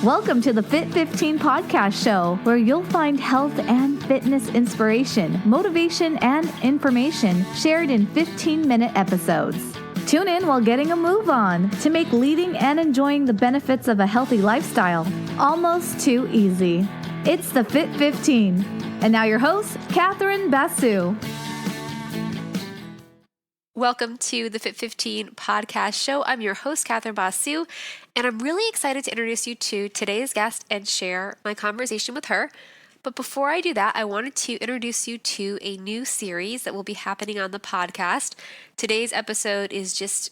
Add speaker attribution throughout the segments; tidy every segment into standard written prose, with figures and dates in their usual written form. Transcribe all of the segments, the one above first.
Speaker 1: Welcome to the Fit 15 podcast show, where you'll find health and fitness inspiration, motivation, and information shared in 15-minute episodes. Tune in while getting a move on to make leading and enjoying the benefits of a healthy lifestyle almost too easy. It's the Fit 15. And now your host, Catherine Basu.
Speaker 2: Welcome to the Fit 15 podcast show. I'm your host, Catherine Basu, and I'm really excited to introduce you to today's guest and share my conversation with her. But before I do that, I wanted to introduce you to a new series that will be happening on the podcast. Today's episode is just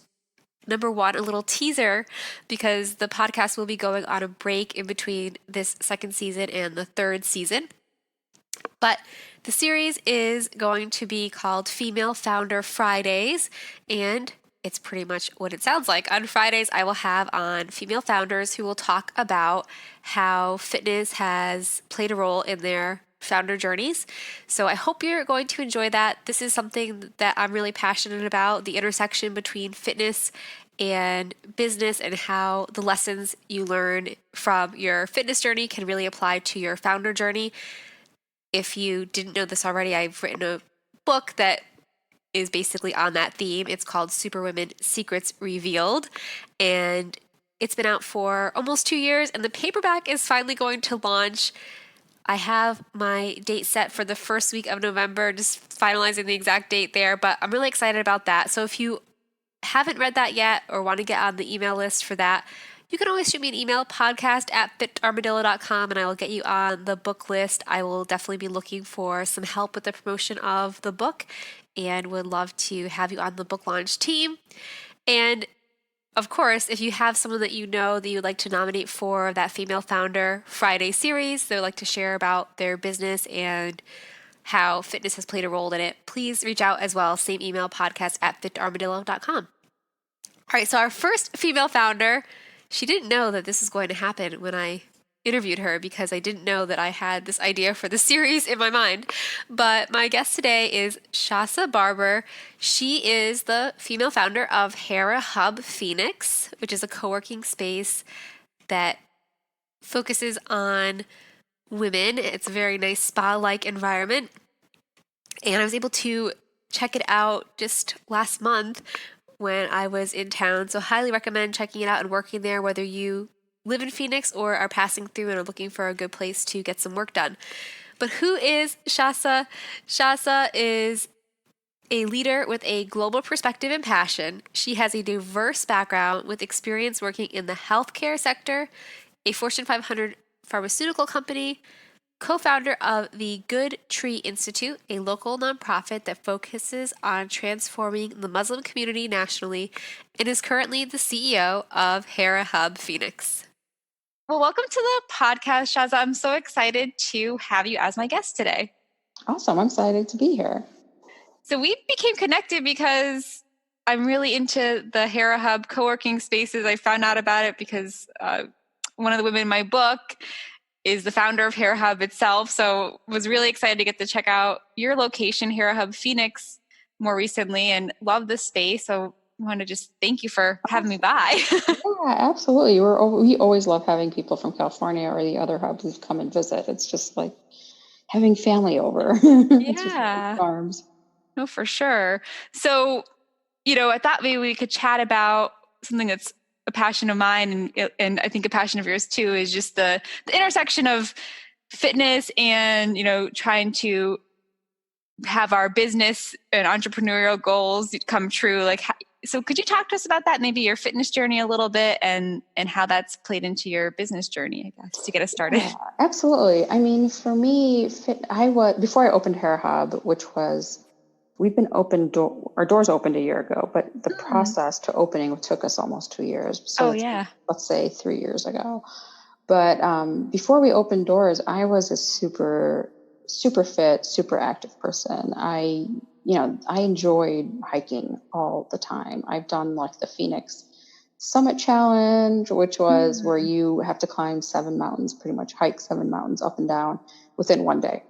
Speaker 2: number one, a little teaser, because the podcast will be going on a break in between this second season and the third season. But the series is going to be called Female Founder Fridays, and it's pretty much what it sounds like. On Fridays, I will have on female founders who will talk about how fitness has played a role in their founder journeys. So I hope you're going to enjoy that. This is something that I'm really passionate about, the intersection between fitness and business, and how the lessons you learn from your fitness journey can really apply to your founder journey. If you didn't know this already, I've written a book that is basically on that theme. It's called Superwomen Secrets Revealed, and it's been out for almost 2 years, and the paperback is finally going to launch. I have my date set for the first week of November, just finalizing the exact date there, but I'm really excited about that. So if you haven't read that yet or want to get on the email list for that, you can always shoot me an email, podcast@fitarmadillo.com, and I will get you on the book list. I will definitely be looking for some help with the promotion of the book and would love to have you on the book launch team. And of course, if you have someone that you know that you'd like to nominate for that Female Founder Friday series, they would like to share about their business and how fitness has played a role in it, please reach out as well. Same email, podcast@fitarmadillo.com. All right, so our first female founder, she didn't know that this was going to happen when I interviewed her, because I didn't know that I had this idea for the series in my mind. But my guest today is Shatha Barbour. She is the female founder of Hera Hub Phoenix, which is a co-working space that focuses on women. It's a very nice spa-like environment. And I was able to check it out just last month when I was in town. So highly recommend checking it out and working there, whether you live in Phoenix or are passing through and are looking for a good place to get some work done. But who is Shatha? Shatha is a leader with a global perspective and passion. She has a diverse background with experience working in the healthcare sector, a Fortune 500 pharmaceutical company, co-founder of the Good Tree Institute, a local nonprofit that focuses on transforming the Muslim community nationally, and is currently the CEO of Hera Hub Phoenix. Well, welcome to the podcast, Shatha. I'm so excited to have you as my guest today.
Speaker 3: Awesome. I'm excited to be here.
Speaker 2: So we became connected because I'm really into the Hera Hub co-working spaces. I found out about it because one of the women in my book is the founder of Hera Hub itself. So was really excited to get to check out your location, Hera Hub Phoenix, more recently, and love this space. So I want to just thank you for having me by.
Speaker 3: Yeah, absolutely. We always love having people from California or the other hubs who come and visit. It's just like having family over.
Speaker 2: Yeah.
Speaker 3: Farms.
Speaker 2: No, for sure. So, I thought maybe we could chat about something that's a passion of mine, and I think a passion of yours too, is just the intersection of fitness and, trying to have our business and entrepreneurial goals come true. So could you talk to us about that, maybe your fitness journey a little bit, and how that's played into your business journey, I guess, to get us started?
Speaker 3: Yeah, absolutely. I mean, for me, before I opened Hera Hub, we've been our doors opened a year ago, but the process to opening took us almost 2 years. So let's say 3 years ago. But before we opened doors, I was a super, super fit, super active person. I enjoyed hiking all the time. I've done like the Phoenix Summit Challenge, which was where you have to climb 7 mountains, pretty much hike 7 mountains up and down within one day.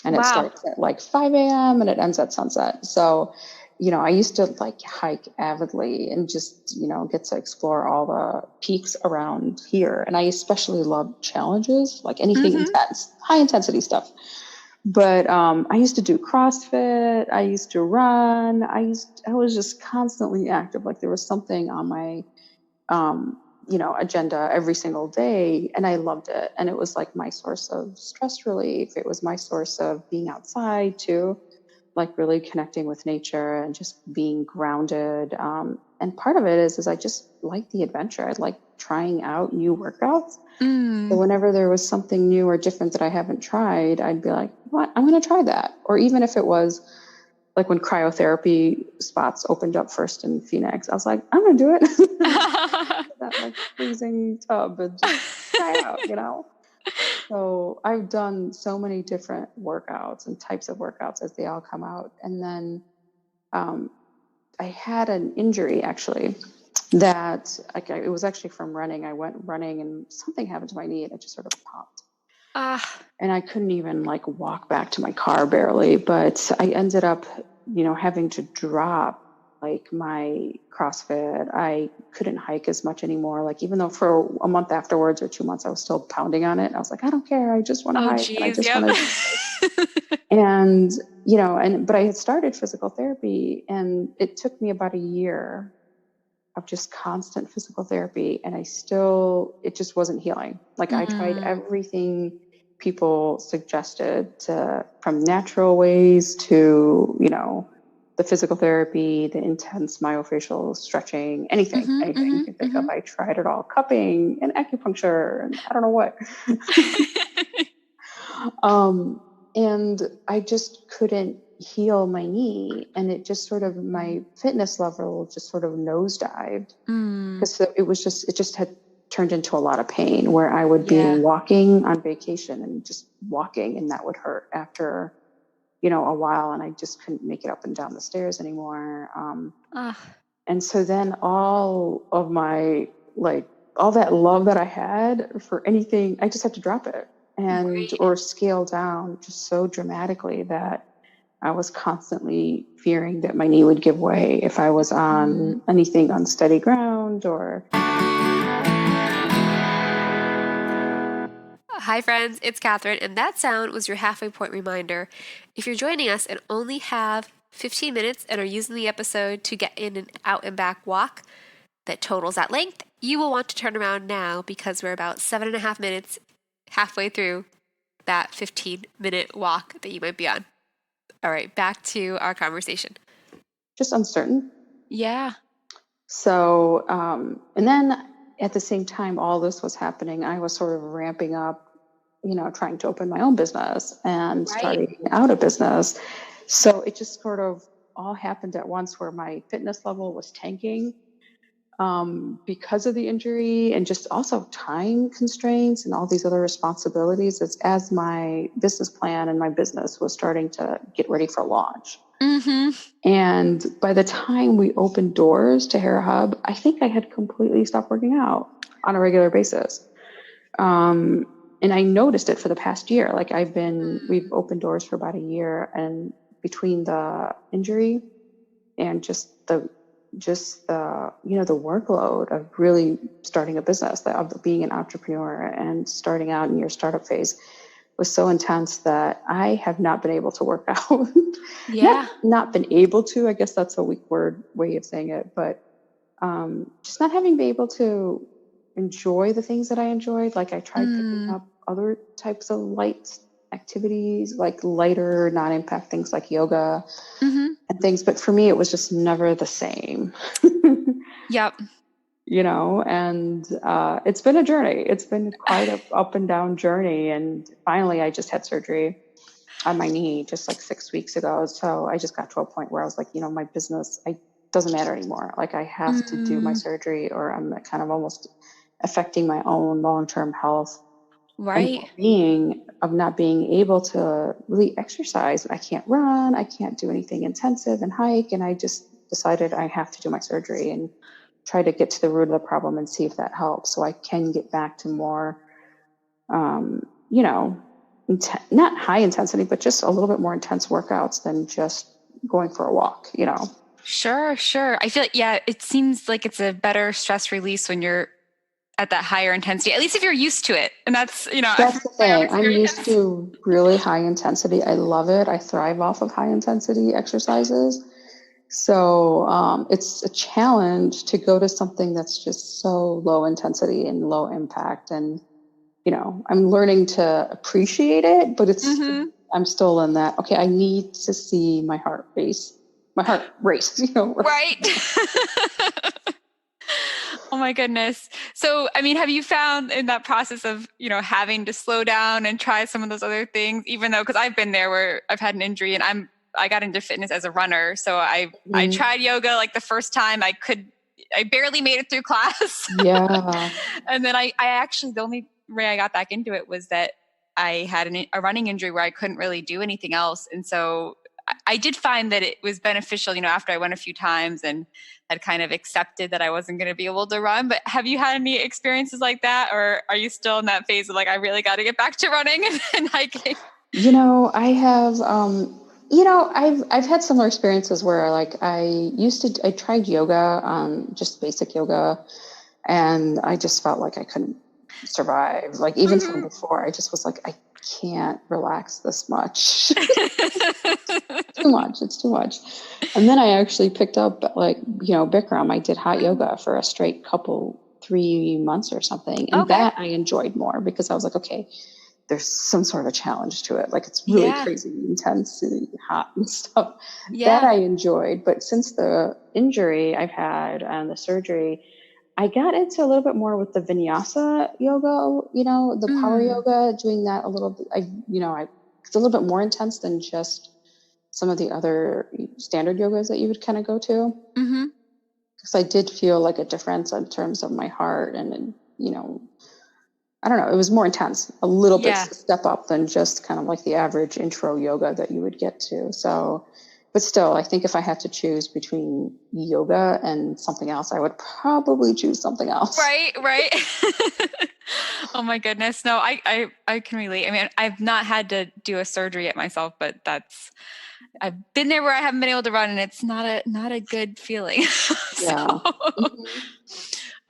Speaker 3: And it starts at like 5 a.m. and it ends at sunset. So I used to like hike avidly and just, get to explore all the peaks around here. And I especially love challenges, like anything intense, high intensity stuff. But I used to do CrossFit. I used to run. I was just constantly active. Like there was something on my, agenda every single day. And I loved it. And it was like my source of stress relief. It was my source of being outside too, like really connecting with nature and just being grounded. And part of it is I just like the adventure. I like trying out new workouts. So whenever there was something new or different that I haven't tried, I'd be like, what? I'm going to try that. Or even if it was like when cryotherapy spots opened up first in Phoenix, I was like, I'm going to do it. That like freezing tub and just try it out. So I've done so many different workouts and types of workouts as they all come out. And then I had an injury actually that it was actually from running. I went running and something happened to my knee and it just sort of popped. And I couldn't even like walk back to my car barely, but I ended up, having to drop like my CrossFit. I couldn't hike as much anymore. Like even though for a month afterwards or 2 months, I was still pounding on it. I was like, I don't care. I just want to hike. And I just want to. And, but I had started physical therapy and it took me about a year of just constant physical therapy. And it just wasn't healing. Like I tried everything people suggested from natural ways to, the physical therapy, the intense myofascial stretching, anything you can think of. I tried it all, cupping and acupuncture and I don't know what. And I just couldn't heal my knee. And it just sort of, my fitness level just sort of nosedived because it just had turned into a lot of pain where I would be walking on vacation and just walking and that would hurt after, a while. And I just couldn't make it up and down the stairs anymore. And so then all of my, all that love that I had for anything, I just had to drop it or scale down just so dramatically that I was constantly fearing that my knee would give way if I was on anything unsteady ground or.
Speaker 2: Hi friends, it's Catherine, and that sound was your halfway point reminder. If you're joining us and only have 15 minutes and are using the episode to get in an out and back walk that totals at length, you will want to turn around now because we're about 7.5 minutes halfway through that 15-minute walk that you might be on. All right, back to our conversation.
Speaker 3: Just uncertain.
Speaker 2: Yeah.
Speaker 3: So, and then at the same time, all this was happening, I was sort of ramping up, trying to open my own business and starting out a business. So it just sort of all happened at once where my fitness level was tanking because of the injury and just also time constraints and all these other responsibilities as my business plan and my business was starting to get ready for launch. And by the time we opened doors to Hera Hub, I think I had completely stopped working out on a regular basis. And I noticed it for the past year. Like we've opened doors for about a year, and between the injury and just the workload of really starting a business, of being an entrepreneur and starting out in your startup phase was so intense that I have not been able to work out. Not been able to, I guess that's a weak way of saying it, but just not having been able to enjoy the things that I enjoyed. Like I tried picking up other types of light activities, like lighter, non-impact things like yoga and things. But for me, it was just never the same. And it's been a journey. It's been quite a up and down journey. And finally, I just had surgery on my knee just like 6 weeks ago. So I just got to a point where I was like, my business, doesn't matter anymore. Like I have to do my surgery or I'm kind of almost affecting my own long-term health and being of not being able to really exercise. I can't run. I can't do anything intensive and hike. And I just decided I have to do my surgery and try to get to the root of the problem and see if that helps. So I can get back to more, not high intensity, but just a little bit more intense workouts than just going for a walk,
Speaker 4: Sure, sure. I feel like, yeah, it seems like it's a better stress release when you're at that higher intensity, at least if you're used to it. And that's,
Speaker 3: That's the
Speaker 4: my own
Speaker 3: thing. I'm used
Speaker 4: experience.
Speaker 3: to really high intensity. I love it. I thrive off of high intensity exercises. So it's a challenge to go to something that's just so low intensity and low impact. And, I'm learning to appreciate it, but I'm still in that, okay, I need to see my heart race,
Speaker 4: Right. Oh my goodness. So, I mean, have you found in that process of, having to slow down and try some of those other things, even though, because I've been there where I've had an injury and I got into fitness as a runner. So I tried yoga like the first time I barely made it through class.
Speaker 3: Yeah.
Speaker 4: And then I actually, the only way I got back into it was that I had a running injury where I couldn't really do anything else. And so I did find that it was beneficial, after I went a few times and had kind of accepted that I wasn't going to be able to run. But have you had any experiences like that? Or are you still in that phase of like, I really got to get back to running and hiking?
Speaker 3: I have, I've had similar experiences where like I tried yoga, just basic yoga, and I just felt like I couldn't survive. Like even from before, I just was like, I can't relax this much. Too much. It's too much. And then I actually picked up like, Bikram. I did hot yoga for a straight 3 months or something. And that I enjoyed more because I was like, okay, there's some sort of a challenge to it. Like it's really crazy, intense, and hot and stuff. That I enjoyed. But since the injury I've had and the surgery, I got into a little bit more with the vinyasa yoga, the power yoga, doing that a little bit. It's a little bit more intense than just some of the other standard yogas that you would kind of go to. Because I did feel like a difference in terms of my heart and, I don't know, it was more intense, a little bit step up than just kind of like the average intro yoga that you would get to. So, but still, I think if I had to choose between yoga and something else, I would probably choose something else.
Speaker 4: Right. Oh my goodness. No, I can relate. I mean, I've not had to do a surgery yet myself, but I've been there where I haven't been able to run, and it's not a good feeling.
Speaker 3: Yeah.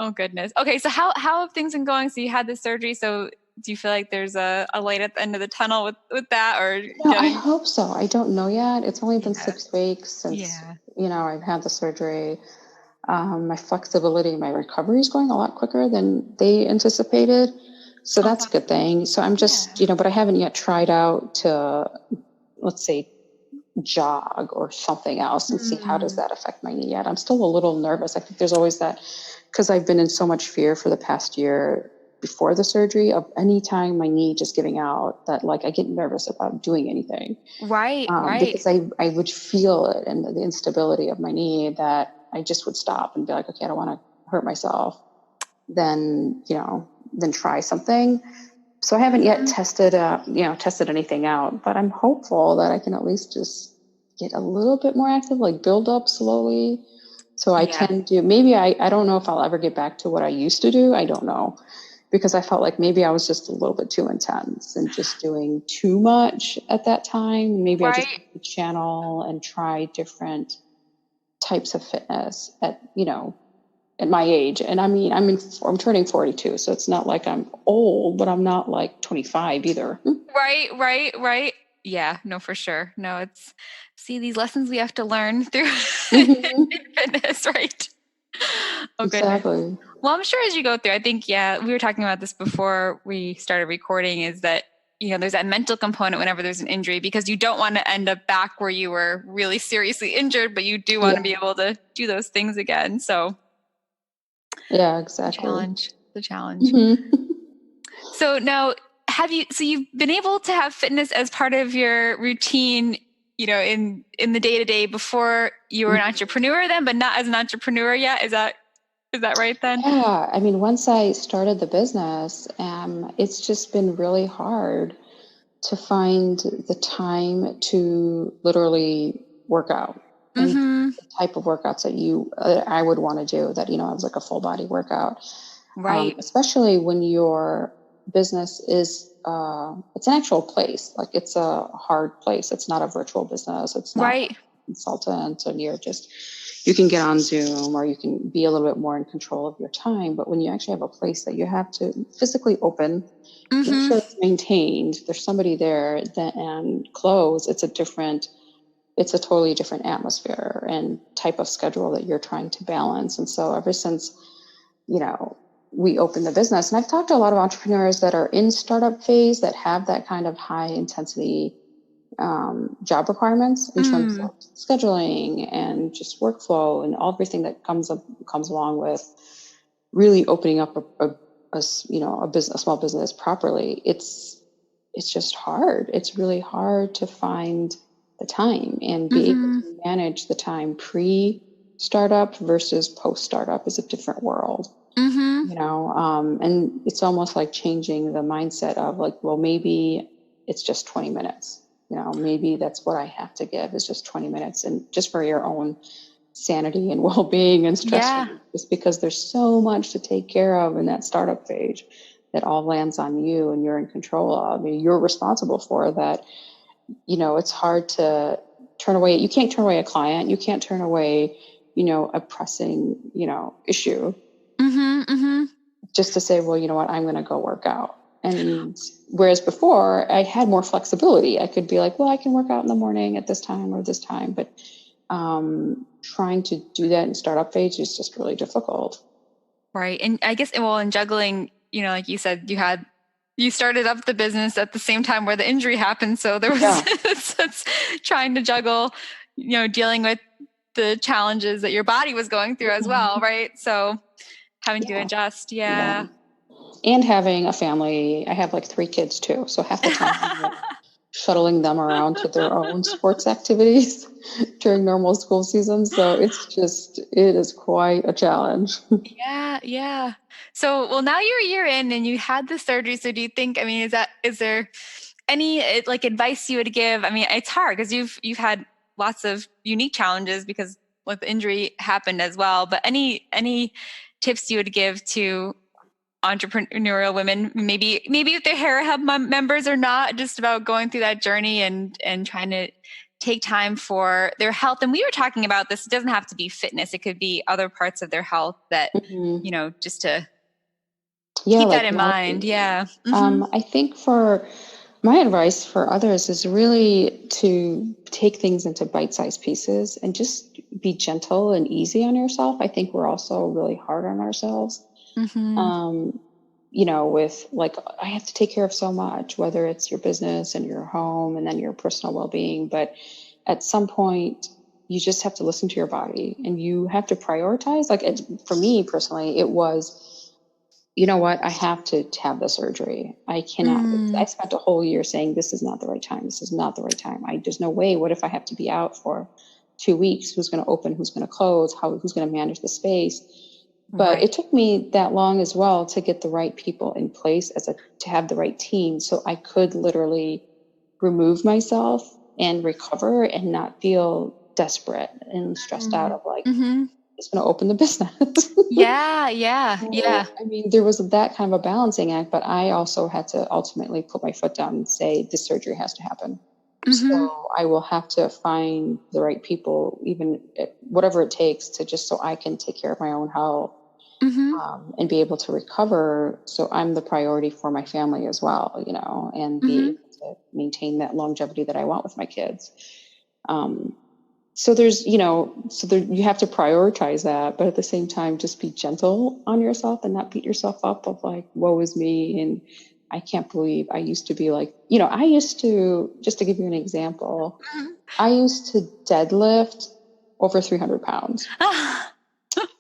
Speaker 4: Oh goodness. Okay. So how have things been going? So you had this surgery. So do you feel like there's a light at the end of the tunnel with that, or?
Speaker 3: I hope so. I don't know yet. It's only been 6 weeks since, I've had the surgery. My flexibility, my recovery is going a lot quicker than they anticipated. So that's a good thing. So I'm just, but I haven't yet tried out to, let's say, jog or something else and see how does that affect my knee yet. I'm still a little nervous. I think there's always that, because I've been in so much fear for the past year before the surgery of any time my knee just giving out, that like I get nervous about doing anything.
Speaker 4: Right.
Speaker 3: Because I would feel it and the instability of my knee that I just would stop and be like, okay, I don't want to hurt myself. Then try something. So I haven't yet tested anything out, but I'm hopeful that I can at least just get a little bit more active, like build up slowly. So I can do, maybe I don't know if I'll ever get back to what I used to do. I don't know, because I felt like maybe I was just a little bit too intense and just doing too much at that time. Maybe I just have to channel and try different types of fitness at my age. And I mean, I'm turning 42, so it's not like I'm old, but I'm not like 25 either.
Speaker 4: Right. Yeah, no, for sure. No, these lessons we have to learn through in fitness, right? Oh,
Speaker 3: Exactly.
Speaker 4: goodness. Well, I'm sure as you go through, I think, we were talking about this before we started recording, is that, there's that mental component whenever there's an injury, because you don't want to end up back where you were really seriously injured, but you do want to be able to do those things again. So
Speaker 3: yeah, exactly.
Speaker 4: The challenge. So now you've been able to have fitness as part of your routine, in the day-to-day before you were an entrepreneur then, but not as an entrepreneur yet. Is that right then?
Speaker 3: Yeah. I mean, once I started the business, it's just been really hard to find the time to literally work out. And the type of workouts that I would want to do that, I was like a full body workout.
Speaker 4: Right.
Speaker 3: Especially when your business is, it's an actual place. Like it's a hard place. It's not a virtual business. It's not consultant and you can get on Zoom or you can be a little bit more in control of your time. But when you actually have a place that you have to physically open, make sure it's maintained, there's somebody there, and close, it's a totally different atmosphere and type of schedule that you're trying to balance. And so ever since, we opened the business, and I've talked to a lot of entrepreneurs that are in startup phase that have that kind of high intensity job requirements in terms of scheduling and just workflow and everything that comes along with really opening up a small business properly. It's just hard. It's really hard to find the time and be able to manage the time pre-startup versus post-startup is a different world. And it's almost like changing the mindset of like, well, maybe it's just 20 minutes. Maybe that's what I have to give is just 20 minutes, and just for your own sanity and well-being and stress relief, just because there's so much to take care of in that startup phase that all lands on you and you're in control of. I mean, you're responsible for that. It's hard to turn away. You can't turn away a client. You can't turn away, a pressing, issue just to say, well, you know what, I'm going to go work out. And whereas before I had more flexibility, I could be like, well, I can work out in the morning at this time or this time, but trying to do that in startup phase is just really difficult.
Speaker 4: Right. And I guess, in juggling, like you said, you started up the business at the same time where the injury happened. So there was it's trying to juggle, dealing with the challenges that your body was going through as well. Right. So having to adjust. Yeah.
Speaker 3: And having a family. I have like 3 kids too. So half the time I'm like shuttling them around to their own sports activities during normal school season. So it is quite a challenge.
Speaker 4: Yeah. So, now you're a year in and you had the surgery. So do you think, is there any like advice you would give? I mean, it's hard because you've had lots of unique challenges because the injury happened as well, but any tips you would give to entrepreneurial women, maybe if they're Hera Hub members or not, just about going through that journey and trying to take time for their health? And we were talking about this. It doesn't have to be fitness. It could be other parts of their health that, just to keep that in mind. Yeah.
Speaker 3: I think for my advice for others is really to take things into bite-sized pieces and just be gentle and easy on yourself. I think we're also really hard on ourselves. With like, I have to take care of so much, whether it's your business and your home and then your personal well-being. But at some point, you just have to listen to your body and you have to prioritize. Like for me personally, it was, you know what, I have to have the surgery. I cannot, I spent a whole year saying, this is not the right time. This is not the right time. There's no way. What if I have to be out for 2 weeks? Who's going to open? Who's going to close? Who's going to manage the space? But it took me that long as well to get the right people in place to have the right team. So I could literally remove myself and recover and not feel desperate and stressed out of like, just going to open the business.
Speaker 4: Yeah.
Speaker 3: I mean, there was that kind of a balancing act, but I also had to ultimately put my foot down and say, this surgery has to happen. So I will have to find the right people, even whatever it takes to just so I can take care of my own health. And be able to recover. So I'm the priority for my family as well, and be able to maintain that longevity that I want with my kids. So there's, you have to prioritize that, but at the same time, just be gentle on yourself and not beat yourself up of like, woe is me. And I can't believe I used to be like, I used to, just to give you an example, I used to deadlift over 300 pounds.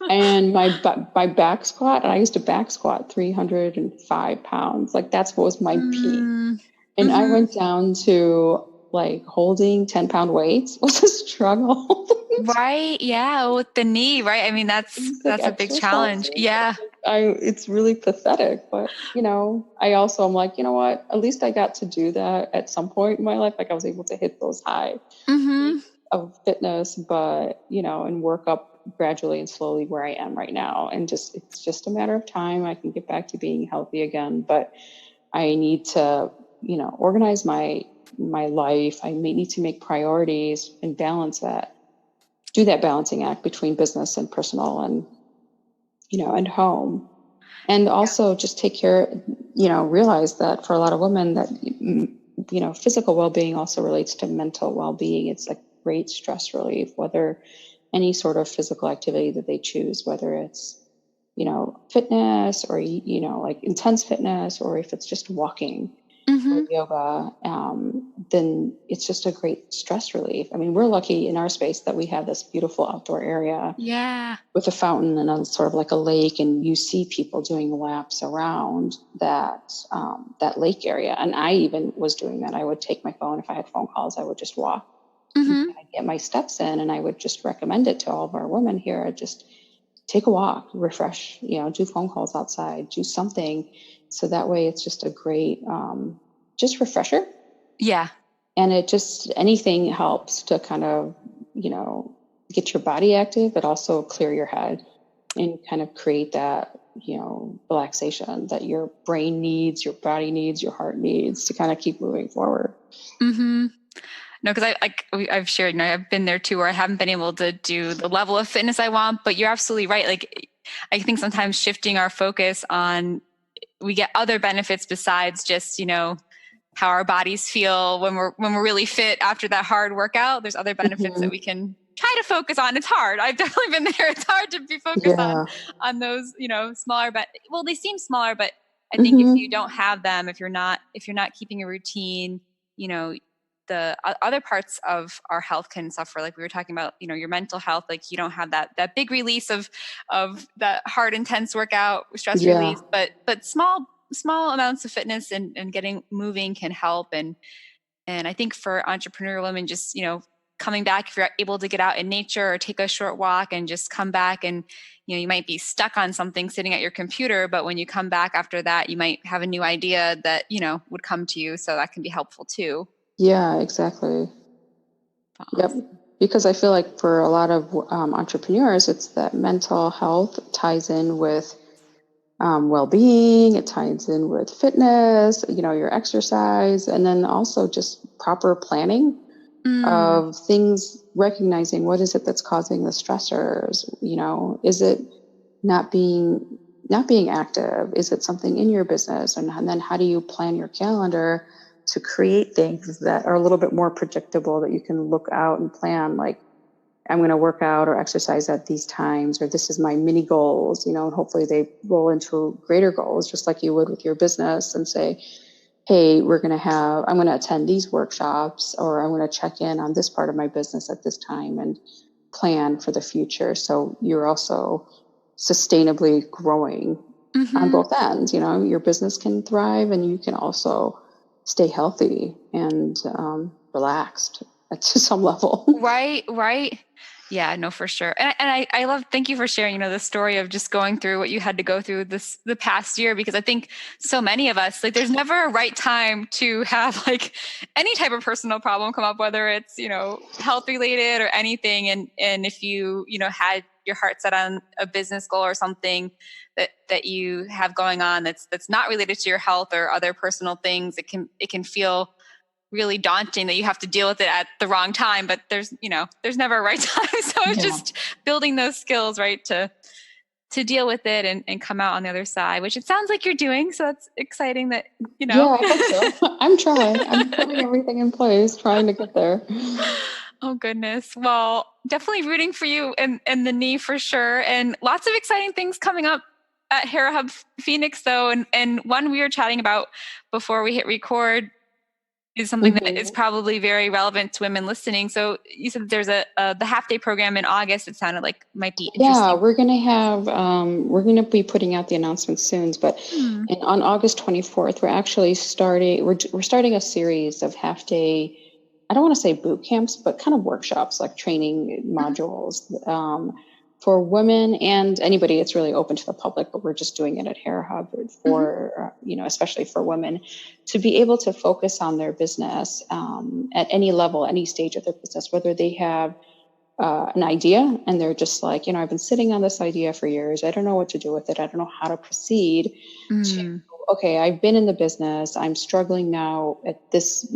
Speaker 3: And my back squat, and I used to back squat 305 pounds. Like that's what was my peak. And I went down to like holding 10-pound weights was a struggle.
Speaker 4: Right. Yeah. With the knee. Right. I mean, that's a big challenge. Yeah.
Speaker 3: It's really pathetic, but I also am like, you know what, at least I got to do that at some point in my life. Like I was able to hit those high of fitness, but and work up gradually and slowly where I am right now. And it's just a matter of time. I can get back to being healthy again, but I need to, organize my life. I may need to make priorities and balance that. do that balancing act between business and personal and, and home. And also just take care, realize that for a lot of women that, physical well-being also relates to mental well-being. It's a great stress relief, whether any sort of physical activity that they choose, whether it's, fitness or, like intense fitness, or if it's just walking or yoga, then it's just a great stress relief. I mean, we're lucky in our space that we have this beautiful outdoor area with a fountain and a sort of like a lake, and you see people doing laps around that lake area. And I even was doing that. I would take my phone. If I had phone calls, I would just walk. I'd get my steps in, and I would just recommend it to all of our women here. Just take a walk, refresh, do phone calls outside, do something. So that way it's just a great, just refresher.
Speaker 4: Yeah.
Speaker 3: And it just, anything helps to kind of, get your body active, but also clear your head and kind of create that, relaxation that your brain needs, your body needs, your heart needs to kind of keep moving forward.
Speaker 4: No, because I've shared, I've been there too, where I haven't been able to do the level of fitness I want. But you're absolutely right. Like, I think sometimes shifting our focus on, we get other benefits besides just, how our bodies feel when we're really fit after that hard workout. There's other benefits that we can try to focus on. It's hard. I've definitely been there. It's hard to be focused on those, smaller, but they seem smaller, but I think if you don't have them, if you're not keeping a routine, the other parts of our health can suffer. Like we were talking about, your mental health, like you don't have that big release of that hard, intense workout stress release, but small amounts of fitness and getting moving can help. And I think for entrepreneurial women, just, coming back, if you're able to get out in nature or take a short walk and just come back, and, you might be stuck on something sitting at your computer, but when you come back after that, you might have a new idea that, would come to you. So that can be helpful too.
Speaker 3: Yeah, exactly. Awesome. Yep. Because I feel like for a lot of entrepreneurs, it's that mental health ties in with well-being. It ties in with fitness, your exercise, and then also just proper planning of things, recognizing what is it that's causing the stressors. Is it not being active? Is it something in your business? And then how do you plan your calendar to create things that are a little bit more predictable, that you can look out and plan, like, I'm going to work out or exercise at these times, or this is my mini goals, and hopefully they roll into greater goals, just like you would with your business, and say, hey, I'm going to attend these workshops, or I'm going to check in on this part of my business at this time and plan for the future. So you're also sustainably growing on both ends. Your business can thrive, and you can also stay healthy and relaxed to some level.
Speaker 4: Right. Yeah, no, for sure. And I love, thank you for sharing, the story of just going through what you had to go through the past year, because I think so many of us, like, there's never a right time to have like any type of personal problem come up, whether it's, health related or anything. And if you, had your heart set on a business goal or something that you have going on, that's not related to your health or other personal things, it can feel really daunting that you have to deal with it at the wrong time, but there's never a right time. So it's just building those skills, right, to deal with it and come out on the other side, which it sounds like you're doing. So that's exciting that,
Speaker 3: Yeah, I hope so. I'm trying. I'm putting everything in place, trying to get there.
Speaker 4: Oh, goodness. Well, definitely rooting for you and the knee for sure. And lots of exciting things coming up at Hera Hub Phoenix, though. And one we were chatting about before we hit record is something that is probably very relevant to women listening. So you said there's the half day program in August. It sounded like might be interesting.
Speaker 3: Yeah, we're going to be putting out the announcements soon, but on August 24th, we're actually starting a series of half day, I don't want to say boot camps, but kind of workshops, like training modules, for women and anybody. It's really open to the public, but we're just doing it at Hera Hub for, especially for women, to be able to focus on their business at any level, any stage of their business, whether they have an idea and they're just like, I've been sitting on this idea for years. I don't know what to do with it. I don't know how to proceed to, okay, I've been in the business. I'm struggling now at this,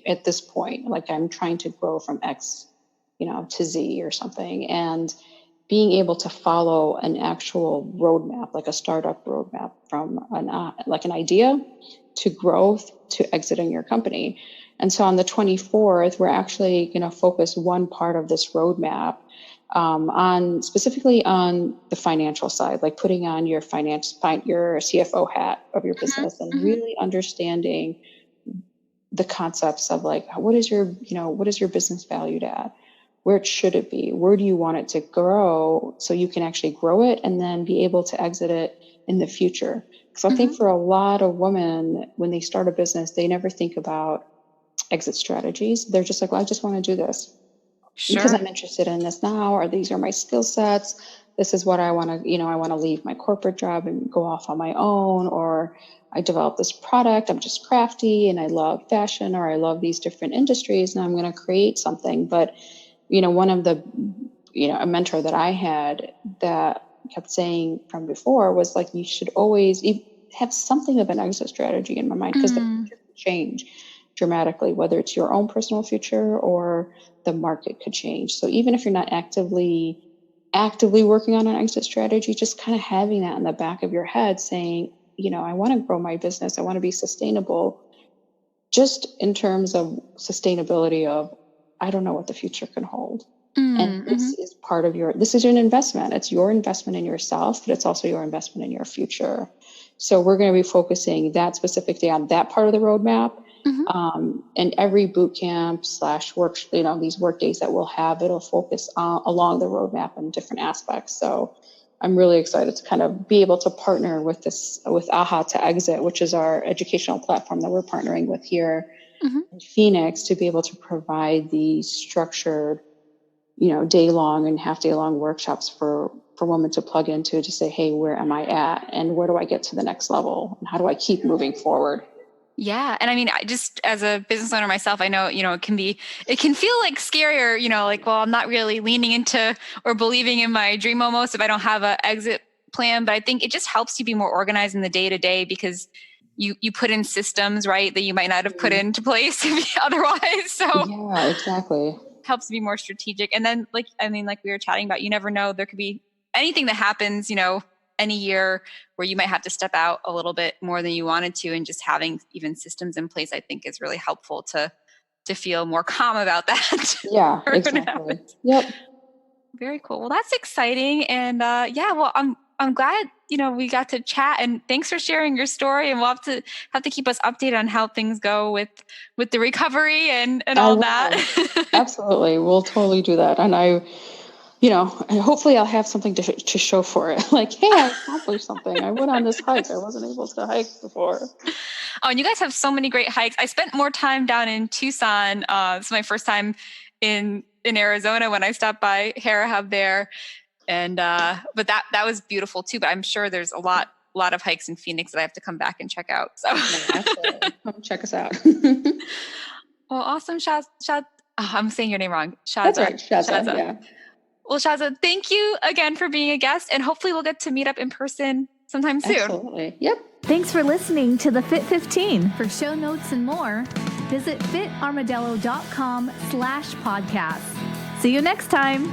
Speaker 3: at this point, like I'm trying to grow from X, to Z or something. And being able to follow an actual roadmap, like a startup roadmap from an idea to growth to exiting your company. And so on the 24th, we're actually going to focus one part of this roadmap specifically on the financial side, like putting on your your CFO hat of your business and really understanding the concepts of like, what is your business valued at? Where should it be? Where do you want it to grow so you can actually grow it and then be able to exit it in the future? Because I think for a lot of women, when they start a business, they never think about exit strategies. They're just like, well, I just want to do this because I'm interested in this now, or these are my skill sets. This is what I want to, I want to leave my corporate job and go off on my own, or I developed this product. I'm just crafty and I love fashion, or I love these different industries and I'm going to create something. But one of the, a mentor that I had that kept saying from before was like, you should always have something of an exit strategy in my mind, because the future can change dramatically, whether it's your own personal future or the market could change. So even if you're not actively working on an exit strategy, just kind of having that in the back of your head saying, I want to grow my business. I want to be sustainable, just in terms of sustainability of, I don't know what the future can hold. And this is part of this is an investment. It's your investment in yourself, but it's also your investment in your future. So we're going to be focusing that specifically on that part of the roadmap. And every boot camp / work, these work days that we'll have, it'll focus along the roadmap in different aspects. So I'm really excited to kind of be able to partner with AHA to Exit, which is our educational platform that we're partnering with here in Phoenix, to be able to provide these structured, day-long and half-day-long workshops for women to plug into, to say, hey, where am I at? And where do I get to the next level? And how do I keep moving forward?
Speaker 4: Yeah. And I mean, I just, as a business owner myself, I know, it can feel like scarier, like, well, I'm not really leaning into or believing in my dream almost if I don't have an exit plan. But I think it just helps you be more organized in the day to day, because you put in systems, right, that you might not have put into place otherwise. So
Speaker 3: yeah, exactly.
Speaker 4: Helps be more strategic. And then like we were chatting about, you never know, there could be anything that happens, any year where you might have to step out a little bit more than you wanted to, and just having even systems in place, I think is really helpful to feel more calm about that.
Speaker 3: Yeah, exactly. Yep.
Speaker 4: Very cool. Well, that's exciting. And well, I'm glad, we got to chat, and thanks for sharing your story, and we'll have to keep us updated on how things go with the recovery and all that.
Speaker 3: Absolutely. We'll totally do that. And and hopefully I'll have something to show for it. Like, hey, I accomplished something. I went on this hike. I wasn't able to hike before.
Speaker 4: Oh, and you guys have so many great hikes. I spent more time down in Tucson. It's my first time in Arizona when I stopped by Hera Hub there. And but that was beautiful too. But I'm sure there's a lot of hikes in Phoenix that I have to come back and check out. So
Speaker 3: absolutely. Come check us out.
Speaker 4: Well, awesome, Shaz. I'm saying your name wrong. Shatha.
Speaker 3: That's right, Shatha. Yeah.
Speaker 4: Well, Shatha, thank you again for being a guest, and hopefully we'll get to meet up in person sometime soon.
Speaker 3: Absolutely. Yep.
Speaker 1: Thanks for listening to the Fit 15. For show notes and more, visit fitarmadillo.com/podcast. See you next time.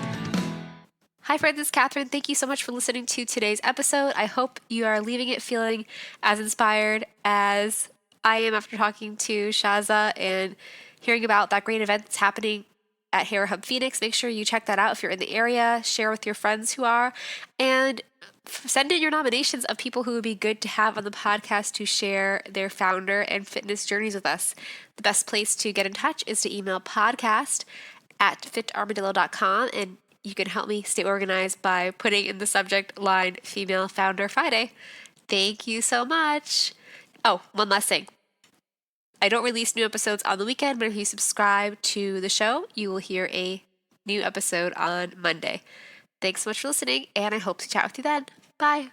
Speaker 2: Hi friends, it's Catherine. Thank you so much for listening to today's episode. I hope you are leaving it feeling as inspired as I am after talking to Shatha and hearing about that great event that's happening at Hera Hub Phoenix. Make sure you check that out if you're in the area. Share with your friends who are, and send in your nominations of people who would be good to have on the podcast to share their founder and fitness journeys with us. The best place to get in touch is to email podcast@fitarmadillo.com, and you can help me stay organized by putting in the subject line Female Founder Friday. Thank you so much. Oh, one last thing. I don't release new episodes on the weekend, but if you subscribe to the show, you will hear a new episode on Monday. Thanks so much for listening, and I hope to chat with you then. Bye.